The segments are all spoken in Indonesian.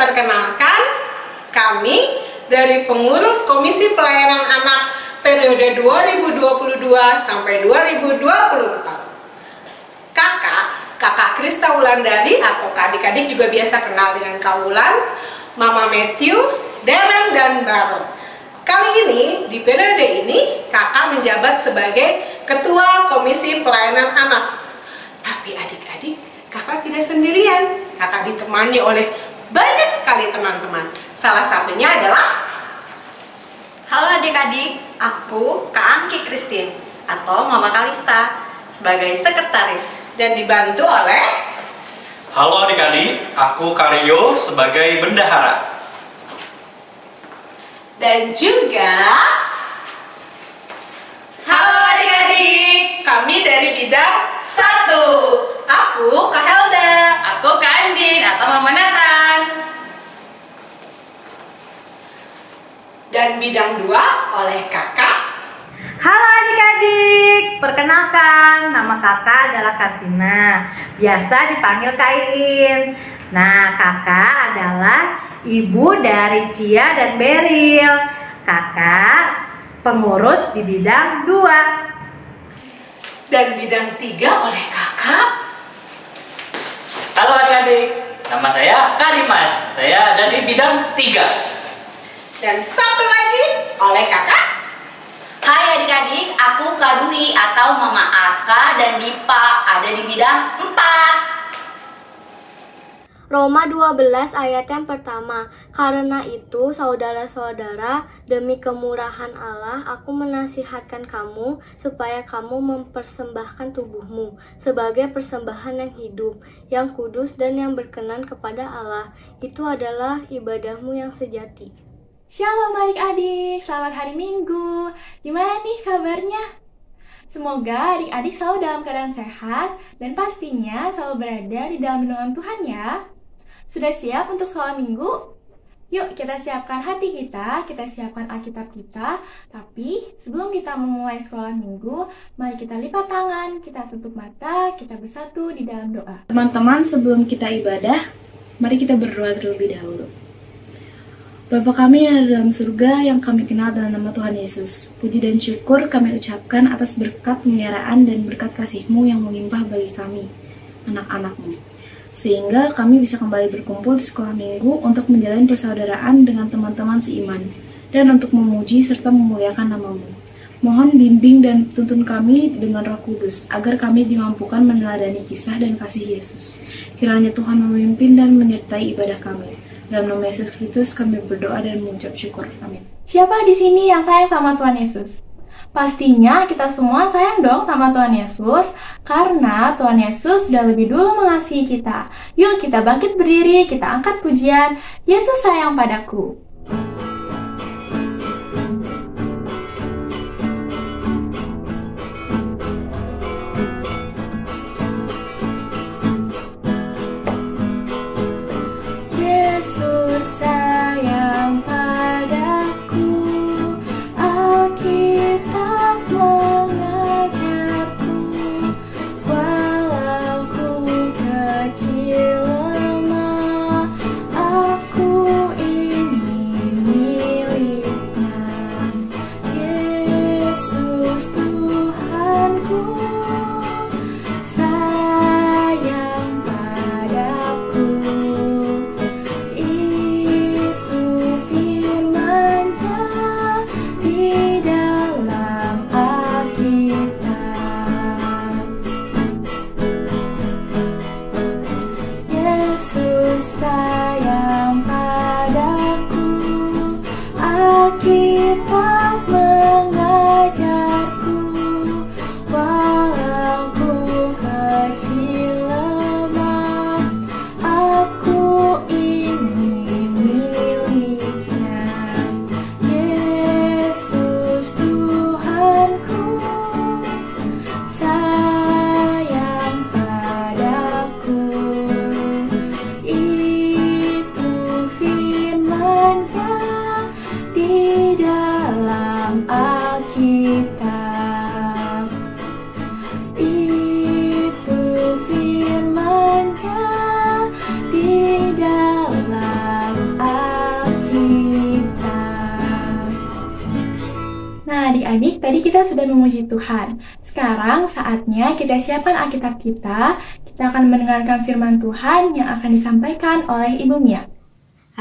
Perkenalkan, kami dari pengurus Komisi Pelayanan Anak periode 2022 sampai 2024. Kakak Krista Wulandari atau adik-adik juga biasa kenal dengan Kak Wulan, Mama Matthew, Darren, dan Baron. Kali ini, di periode ini, kakak menjabat sebagai Ketua Komisi Pelayanan Anak. Tapi adik-adik, kakak tidak sendirian. Kakak ditemani oleh banyak sekali teman-teman. Salah satunya adalah... Halo adik-adik, aku Kak Angki Christine atau Mama Kalista sebagai sekretaris. Dan dibantu oleh... Halo adik-adik, aku Karyo sebagai bendahara. Dan juga... Halo adik-adik, kami dari bidang 1. Aku Kak Helda, aku Kak Andin atau Mama Nathan. Dan bidang 2 oleh kakak. Halo adik-adik, perkenalkan nama kakak adalah Kartina, biasa dipanggil Kain. Nah, kakak adalah ibu dari Cia dan Beril. Kakak pengurus di bidang 2. Dan bidang 3 oleh kakak. Halo adik-adik, nama saya Kak Dimas, saya ada di bidang 3. Dan satu lagi oleh kakak. Hai adik-adik, aku Kak Dwi atau Mama Arka dan Dipa ada di bidang 4. Roma 12 ayat yang pertama. Karena itu, saudara-saudara, demi kemurahan Allah, aku menasihatkan kamu supaya kamu mempersembahkan tubuhmu sebagai persembahan yang hidup, yang kudus dan yang berkenan kepada Allah. Itu adalah ibadahmu yang sejati. Shalom adik-adik, selamat hari Minggu. Gimana nih kabarnya? Semoga adik-adik selalu dalam keadaan sehat dan pastinya selalu berada di dalam lindungan Tuhan ya. Sudah siap untuk sekolah Minggu? Yuk kita siapkan hati kita siapkan Alkitab kita. Tapi sebelum kita memulai sekolah Minggu, mari kita lipat tangan, kita tutup mata, kita bersatu di dalam doa. Teman-teman, sebelum kita ibadah, mari kita berdoa terlebih dahulu. Bapa kami yang ada dalam surga, yang kami kenal dalam nama Tuhan Yesus. Puji dan syukur kami ucapkan atas berkat pemeliharaan dan berkat kasih-Mu yang melimpah bagi kami, anak-anak-Mu. Sehingga kami bisa kembali berkumpul di sekolah minggu untuk menjalin persaudaraan dengan teman-teman seiman, dan untuk memuji serta memuliakan nama-Mu. Mohon bimbing dan tuntun kami dengan Roh Kudus, agar kami dimampukan meneladani kisah dan kasih Yesus. Kiranya Tuhan memimpin dan menyertai ibadah kami. Dalam nama Yesus Kristus kami berdoa dan mengucap syukur. Amin. Siapa di sini yang sayang sama Tuhan Yesus? Pastinya kita semua sayang dong sama Tuhan Yesus, karena Tuhan Yesus sudah lebih dulu mengasihi kita. Yuk kita bangkit berdiri, kita angkat pujian, Yesus sayang padaku. adik-adik, tadi kita sudah memuji Tuhan. Sekarang saatnya kita siapkan Alkitab kita. Kita akan mendengarkan firman Tuhan yang akan disampaikan oleh Ibu Mia.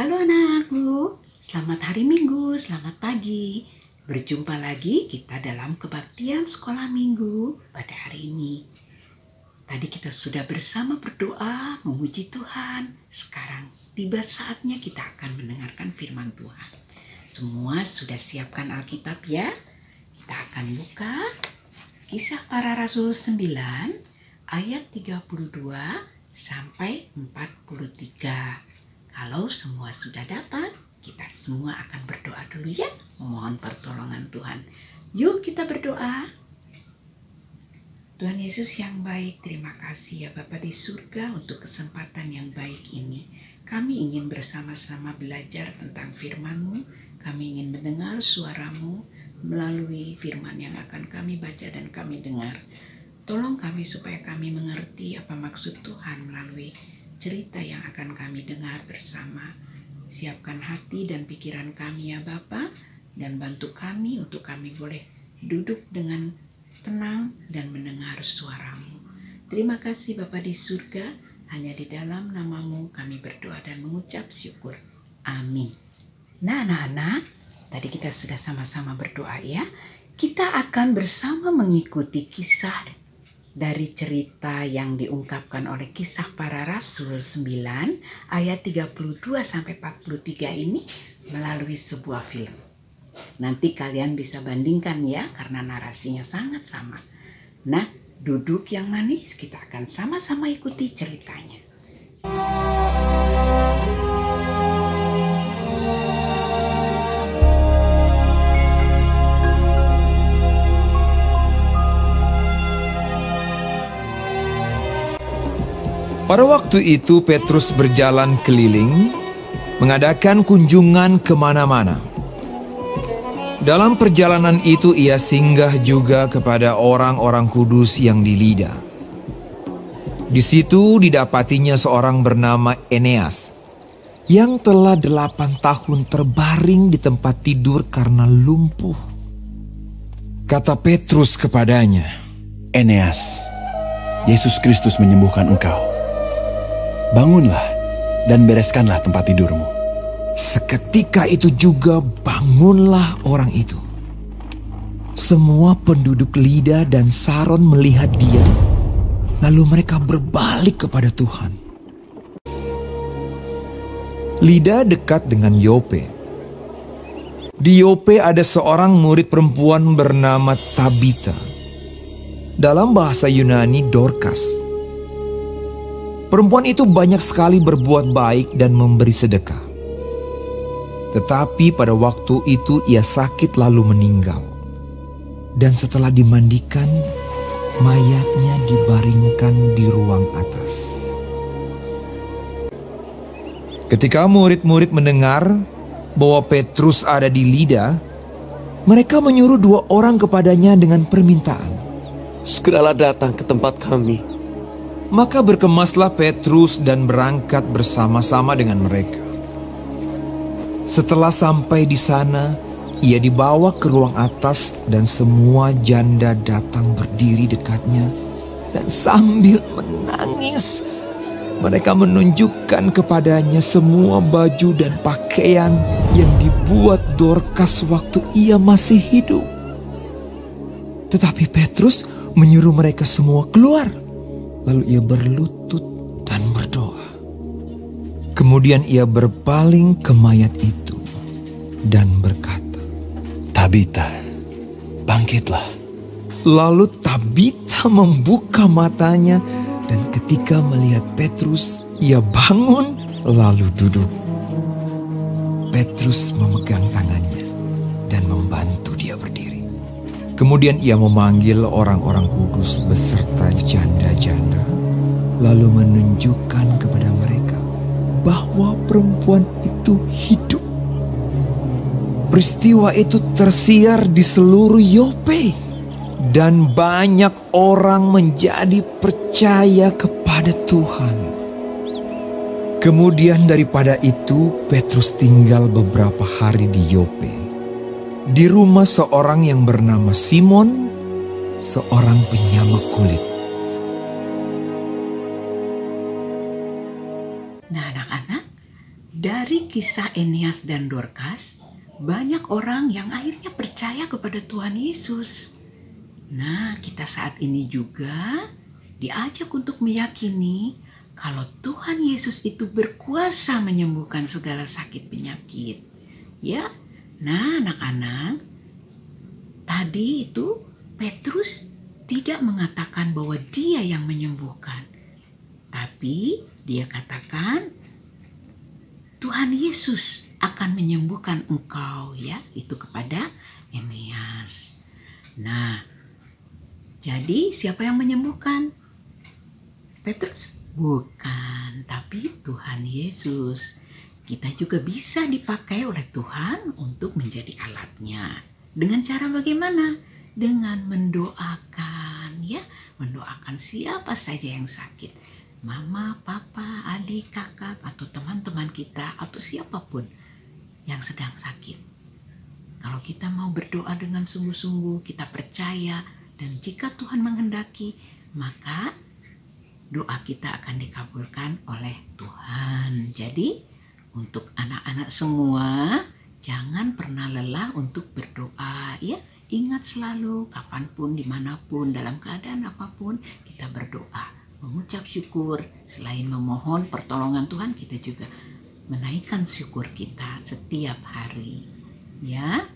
Halo anak-anakku, selamat hari Minggu, selamat pagi. Berjumpa lagi kita dalam kebaktian sekolah minggu pada hari ini. Tadi kita sudah bersama berdoa, memuji Tuhan. Sekarang tiba saatnya kita akan mendengarkan firman Tuhan. Semua sudah siapkan Alkitab ya? Kita akan buka Kisah Para Rasul 9 ayat 32 sampai 43. Kalau semua sudah dapat, kita semua akan berdoa dulu ya. Memohon pertolongan Tuhan. Yuk kita berdoa. Tuhan Yesus yang baik, terima kasih ya Bapa di surga untuk kesempatan yang baik ini. Kami ingin bersama-sama belajar tentang firman-Mu. Kami ingin mendengar suara-Mu melalui firman yang akan kami baca dan kami dengar. Tolong kami supaya kami mengerti apa maksud Tuhan melalui cerita yang akan kami dengar bersama. Siapkan hati dan pikiran kami ya Bapa, dan bantu kami untuk kami boleh duduk dengan tenang dan mendengar suara-Mu. Terima kasih Bapa di surga. Hanya di dalam nama-Mu kami berdoa dan mengucap syukur. Amin. Nah anak-anak, tadi kita sudah sama-sama berdoa ya. Kita akan bersama mengikuti kisah dari cerita yang diungkapkan oleh Kisah Para Rasul 9 ayat 32 sampai 43 ini melalui sebuah film. Nanti kalian bisa bandingkan ya karena narasinya sangat sama. Nah, duduk yang manis, kita akan sama-sama ikuti ceritanya. Pada waktu itu Petrus berjalan keliling, mengadakan kunjungan kemana-mana. Dalam perjalanan itu ia singgah juga kepada orang-orang kudus yang di Lida. Di situ didapatinya seorang bernama Eneas, yang telah 8 tahun terbaring di tempat tidur karena lumpuh. Kata Petrus kepadanya, Eneas, Yesus Kristus menyembuhkan engkau. Bangunlah dan bereskanlah tempat tidurmu. Seketika itu juga bangunlah orang itu. Semua penduduk Lida dan Saron melihat dia, lalu mereka berbalik kepada Tuhan. Lida dekat dengan Yope. Di Yope ada seorang murid perempuan bernama Tabita. Dalam bahasa Yunani Dorcas. Perempuan itu banyak sekali berbuat baik dan memberi sedekah. Tetapi pada waktu itu ia sakit lalu meninggal. Dan setelah dimandikan, mayatnya dibaringkan di ruang atas. Ketika murid-murid mendengar bahwa Petrus ada di Lida, mereka menyuruh 2 orang kepadanya dengan permintaan. Segeralah datang ke tempat kami. Maka berkemaslah Petrus dan berangkat bersama-sama dengan mereka. Setelah sampai di sana, ia dibawa ke ruang atas dan semua janda datang berdiri dekatnya dan sambil menangis. Mereka menunjukkan kepadanya semua baju dan pakaian yang dibuat Dorcas waktu ia masih hidup. Tetapi Petrus menyuruh mereka semua keluar. Lalu ia berlutut dan berdoa. Kemudian ia berpaling ke mayat itu dan berkata, Tabita, bangkitlah. Lalu Tabita membuka matanya dan ketika melihat Petrus, ia bangun lalu duduk. Petrus memegang tangannya dan membantu dia berdiri. Kemudian ia memanggil orang-orang kudus beserta janda-janda, lalu menunjukkan kepada mereka bahwa perempuan itu hidup. Peristiwa itu tersiar di seluruh Yope dan banyak orang menjadi percaya kepada Tuhan. Kemudian daripada itu Petrus tinggal beberapa hari di Yope. di rumah seorang yang bernama Simon, seorang penyamak kulit. Nah, anak-anak, dari kisah Eneas dan Dorcas, banyak orang yang akhirnya percaya kepada Tuhan Yesus. Nah, kita saat ini juga diajak untuk meyakini kalau Tuhan Yesus itu berkuasa menyembuhkan segala sakit penyakit. Ya, nah anak-anak, tadi itu Petrus tidak mengatakan bahwa dia yang menyembuhkan. Tapi dia katakan Tuhan Yesus akan menyembuhkan engkau, ya, itu kepada Eneas. Nah, jadi siapa yang menyembuhkan? Petrus? Bukan, tapi Tuhan Yesus. Kita juga bisa dipakai oleh Tuhan untuk menjadi alatnya. Dengan cara bagaimana? Dengan mendoakan, ya, mendoakan siapa saja yang sakit. Mama, papa, adik, kakak, atau teman-teman kita, atau siapapun yang sedang sakit. Kalau kita mau berdoa dengan sungguh-sungguh, kita percaya, dan jika Tuhan menghendaki, maka doa kita akan dikabulkan oleh Tuhan. Jadi, untuk anak-anak semua, jangan pernah lelah untuk berdoa, ya. Ingat selalu, kapanpun, dimanapun, dalam keadaan apapun, kita berdoa. Mengucap syukur, selain memohon pertolongan Tuhan, kita juga menaikkan syukur kita setiap hari. Ya,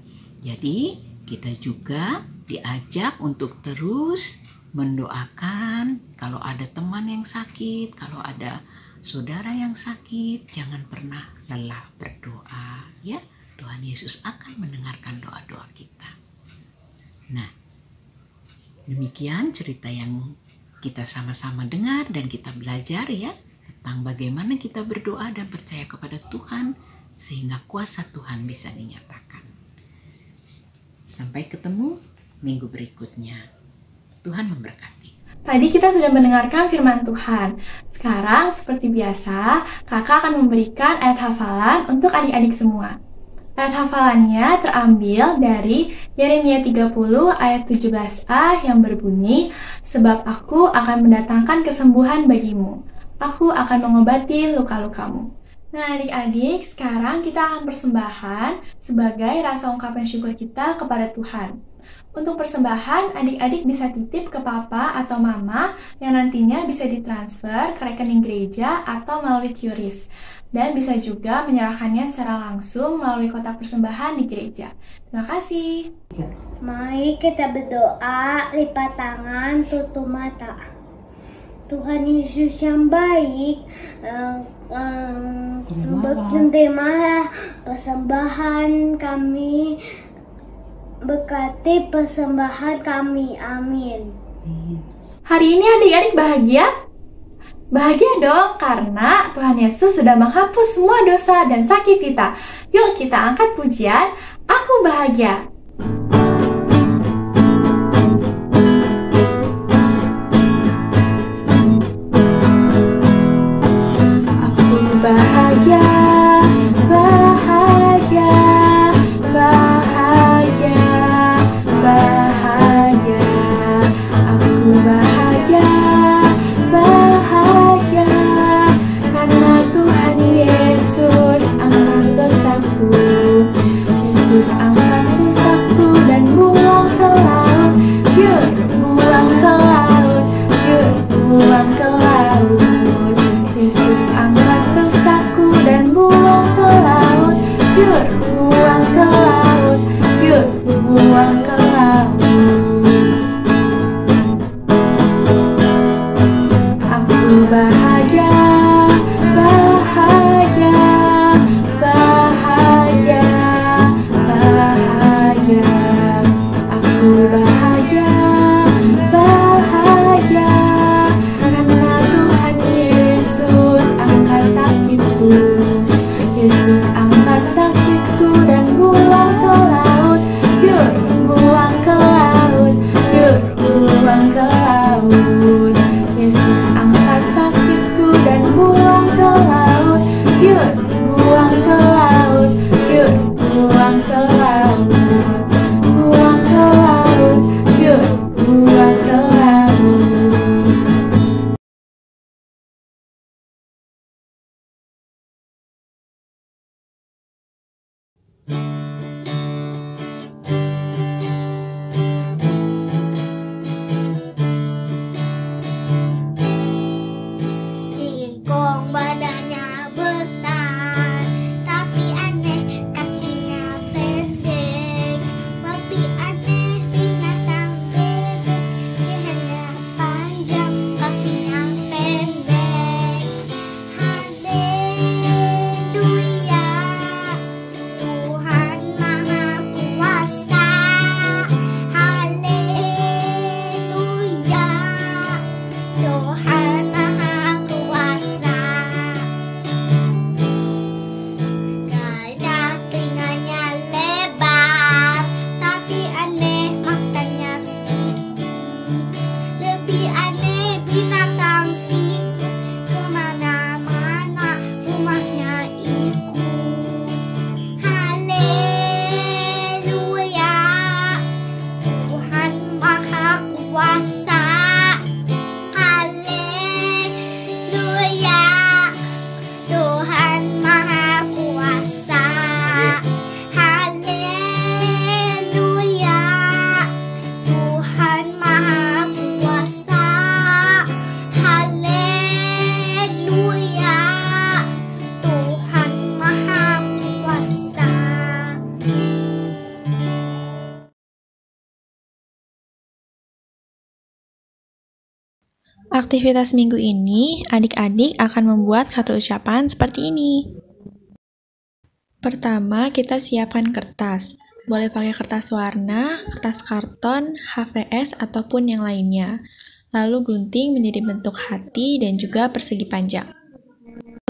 jadi kita juga diajak untuk terus mendoakan. Kalau ada teman yang sakit, kalau ada saudara yang sakit, jangan pernah lelah berdoa. Ya, Tuhan Yesus akan mendengarkan doa-doa kita. Nah, demikian cerita yang kita sama-sama dengar dan kita belajar, ya, tentang bagaimana kita berdoa dan percaya kepada Tuhan sehingga kuasa Tuhan bisa dinyatakan. Sampai ketemu minggu berikutnya. Tuhan memberkati. Tadi kita sudah mendengarkan firman Tuhan. Sekarang seperti biasa, kakak akan memberikan ayat hafalan untuk adik-adik semua. Ayat hafalannya terambil dari Yeremia 30 ayat 17a yang berbunyi, "Sebab aku akan mendatangkan kesembuhan bagimu. Aku akan mengobati luka-lukamu." Nah adik-adik, sekarang kita akan persembahan sebagai rasa ungkapan syukur kita kepada Tuhan. Untuk persembahan, adik-adik bisa titip ke papa atau mama yang nantinya bisa ditransfer ke rekening gereja atau melalui QRIS. Dan bisa juga menyerahkannya secara langsung melalui kotak persembahan di gereja. Terima kasih. Mari kita berdoa, lipat tangan, tutup mata. Tuhan Yesus yang baik, terimalah persembahan kami, berkati persembahan kami, amin. Hari ini adik-adik bahagia? Bahagia dong, karena Tuhan Yesus sudah menghapus semua dosa dan sakit kita. Yuk kita angkat pujian, "Aku Bahagia". Aku bahagia, bahagia, bahagia, bahagia. Aku bahagia, bahagia, karena Tuhan Yesus angkat dosaku. Yesus angkat dosaku dan buang ke laut. Yuk buang ke laut, yuk buang ke laut. Yesus angkat dosaku dan buang ke laut. Yuk buang ke laut, yuk buang ke laut. Aku bahagia, bahagia, bahagia, bahagia. Aku bahagia, bahagia, karena Tuhan Yesus angkat sakitku. Yesus angkat sakitku dan buang ke laut. Yuk buang ke laut, yuk buang ke laut. Yesus angkat sakitku dan buang ke laut. Yuk buang ke laut, yuk buang ke laut. dong badannya besar, tapi aneh kakinya pendek. Tapi aneh binatang bebek, lehernya panjang, kakinya pendek. Haleluya, Tuhan Maha Kuasa. Haleluya, Tuhan Maha Kuasa. Gajah telinganya lebar, tapi aneh matanya sipit. Lebih aneh binatang sipit, kemana-mana rumahnya ikut. Haleluya, Tuhan Maha Kuasa. Haleluya, Tuhan Maha Kuasa. Haleluya, Tuhan Maha Kuasa. Haleluya, Tuhan Maha Kuasa. Aktivitas minggu ini, adik-adik akan membuat kata ucapan seperti ini. Pertama, kita siapkan kertas. Boleh pakai kertas warna, kertas karton, HVS, ataupun yang lainnya. Lalu gunting menjadi bentuk hati dan juga persegi panjang.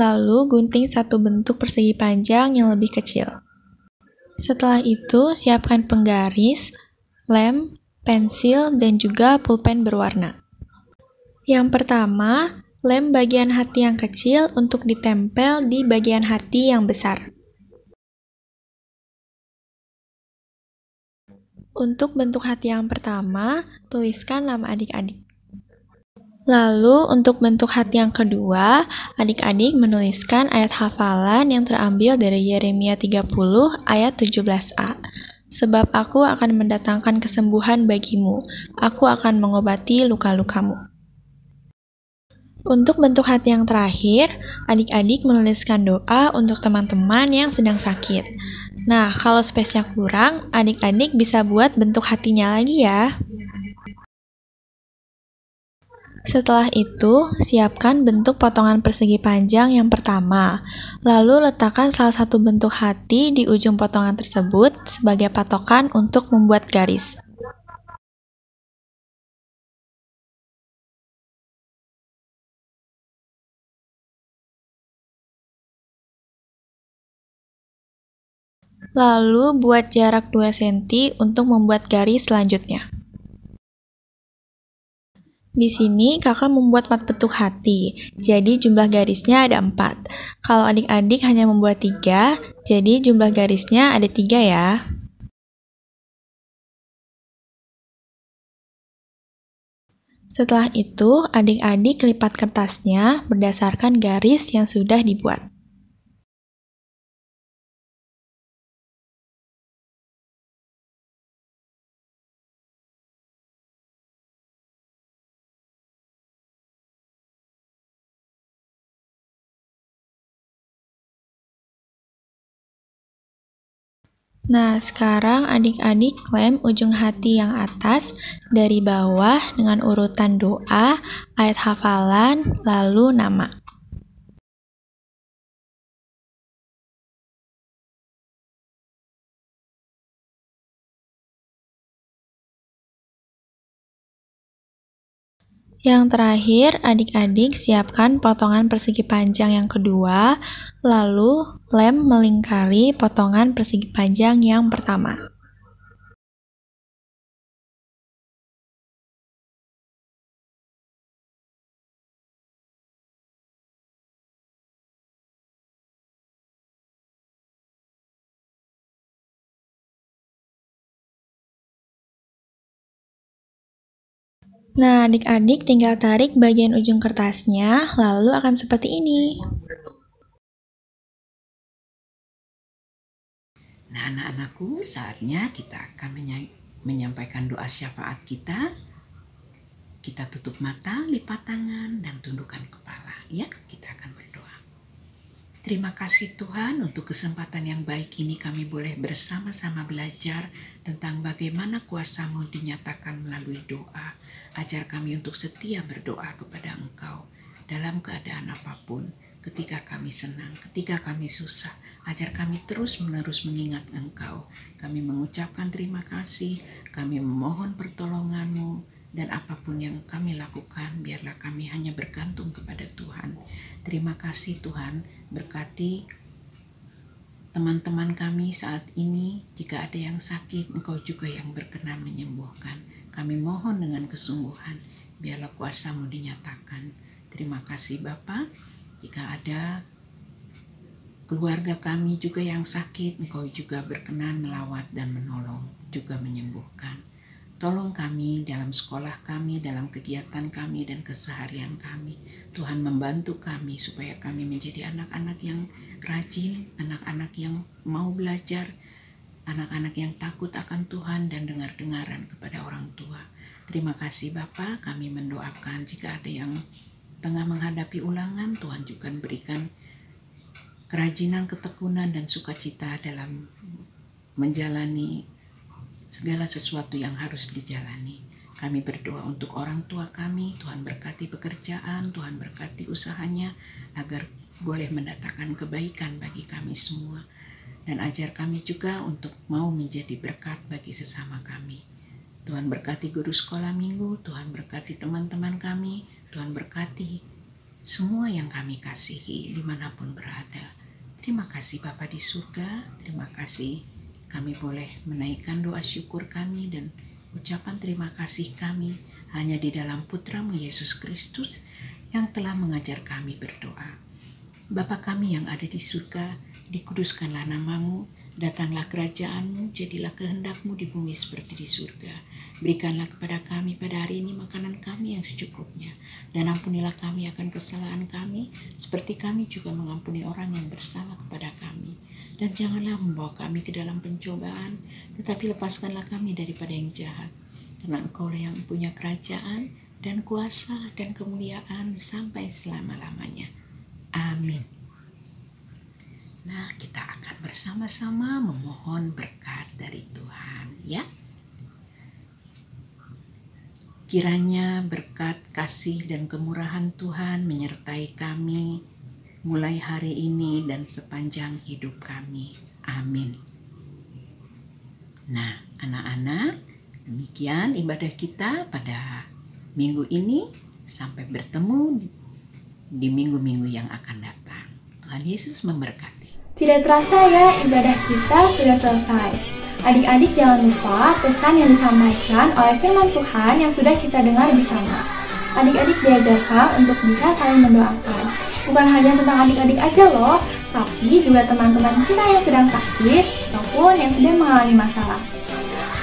Lalu gunting satu bentuk persegi panjang yang lebih kecil. Setelah itu, siapkan penggaris, lem, pensil, dan juga pulpen berwarna. Yang pertama, lem bagian hati yang kecil untuk ditempel di bagian hati yang besar. Untuk bentuk hati yang pertama, tuliskan nama adik-adik. Lalu, untuk bentuk hati yang kedua, adik-adik menuliskan ayat hafalan yang terambil dari Yeremia 30 ayat 17a. Sebab aku akan mendatangkan kesembuhan bagimu, aku akan mengobati luka-lukamu. Untuk bentuk hati yang terakhir, adik-adik menuliskan doa untuk teman-teman yang sedang sakit. Nah, kalau space-nya kurang, adik-adik bisa buat bentuk hatinya lagi ya. Setelah itu, siapkan bentuk potongan persegi panjang yang pertama. Lalu letakkan salah satu bentuk hati di ujung potongan tersebut sebagai patokan untuk membuat garis. Lalu buat jarak 2 cm untuk membuat garis selanjutnya. Di sini kakak membuat 4 bentuk hati, jadi jumlah garisnya ada 4. Kalau adik-adik hanya membuat 3, jadi jumlah garisnya ada 3 ya. Setelah itu, adik-adik lipat kertasnya berdasarkan garis yang sudah dibuat. Nah, sekarang adik-adik lem ujung hati yang atas dari bawah dengan urutan doa, ayat hafalan, lalu nama. Yang terakhir, adik-adik siapkan potongan persegi panjang yang kedua, lalu lem melingkari potongan persegi panjang yang pertama. Nah, adik-adik tinggal tarik bagian ujung kertasnya, lalu akan seperti ini. Nah, anak-anakku, saatnya kita akan menyampaikan doa syafaat kita. Kita tutup mata, lipat tangan, dan tundukkan kepala. Ya, kita akan berdoa. Terima kasih Tuhan untuk kesempatan yang baik ini kami boleh bersama-sama belajar tentang bagaimana kuasa-Mu dinyatakan melalui doa. Ajar kami untuk setia berdoa kepada Engkau dalam keadaan apapun, ketika kami senang, ketika kami susah. Ajar kami terus-menerus mengingat Engkau. Kami mengucapkan terima kasih, kami memohon pertolongan-Mu, dan apapun yang kami lakukan, biarlah kami hanya bergantung kepada Tuhan. Terima kasih Tuhan, berkati teman-teman kami saat ini. Jika ada yang sakit, Engkau juga yang berkenan menyembuhkan. Kami mohon dengan kesungguhan, biarlah kuasa-Mu dinyatakan. Terima kasih Bapa. Jika ada keluarga kami juga yang sakit, Engkau juga berkenan melawat dan menolong, juga menyembuhkan. Tolong kami dalam sekolah kami, dalam kegiatan kami dan keseharian kami. Tuhan membantu kami supaya kami menjadi anak-anak yang rajin, anak-anak yang mau belajar, anak-anak yang takut akan Tuhan dan dengar-dengaran kepada orang tua. Terima kasih Bapa, kami mendoakan jika ada yang tengah menghadapi ulangan, Tuhan juga berikan kerajinan, ketekunan dan sukacita dalam menjalani segala sesuatu yang harus dijalani. Kami berdoa untuk orang tua kami, Tuhan berkati pekerjaan, Tuhan berkati usahanya, agar boleh mendatangkan kebaikan bagi kami semua. Dan ajar kami juga untuk mau menjadi berkat bagi sesama kami. Tuhan berkati guru sekolah minggu, Tuhan berkati teman-teman kami, Tuhan berkati semua yang kami kasihi dimanapun berada. Terima kasih Bapa di surga, terima kasih kami boleh menaikkan doa syukur kami dan ucapan terima kasih kami hanya di dalam Putra-Mu Yesus Kristus yang telah mengajar kami berdoa. Bapa kami yang ada di surga, dikuduskanlah nama-Mu, datanglah kerajaan-Mu, jadilah kehendak-Mu di bumi seperti di surga. Berikanlah kepada kami pada hari ini makanan kami yang secukupnya, dan ampunilah kami akan kesalahan kami, seperti kami juga mengampuni orang yang bersalah kepada kami. Dan janganlah membawa kami ke dalam pencobaan, tetapi lepaskanlah kami daripada yang jahat. Karena Engkau yang punya kerajaan dan kuasa dan kemuliaan sampai selama-lamanya. Amin. Nah, kita akan bersama-sama memohon berkat dari Tuhan, ya. Kiranya berkat, kasih, dan kemurahan Tuhan menyertai kami mulai hari ini dan sepanjang hidup kami. Amin. Nah, anak-anak, demikian ibadah kita pada minggu ini. Sampai bertemu di minggu-minggu yang akan datang. Tuhan Yesus memberkati. Tidak terasa ya, ibadah kita sudah selesai. Adik-adik jangan lupa pesan yang disampaikan oleh firman Tuhan yang sudah kita dengar bersama. Adik-adik diajarkan untuk bisa saling mendoakan. Bukan hanya tentang adik-adik aja loh, tapi juga teman-teman kita yang sedang sakit ataupun yang sedang mengalami masalah.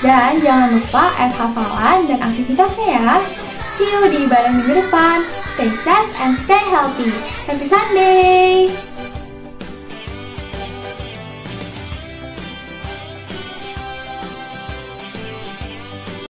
Dan jangan lupa hafalan dan aktivitasnya ya. See you di ibadah minggu depan. Stay safe and stay healthy. Happy Sunday!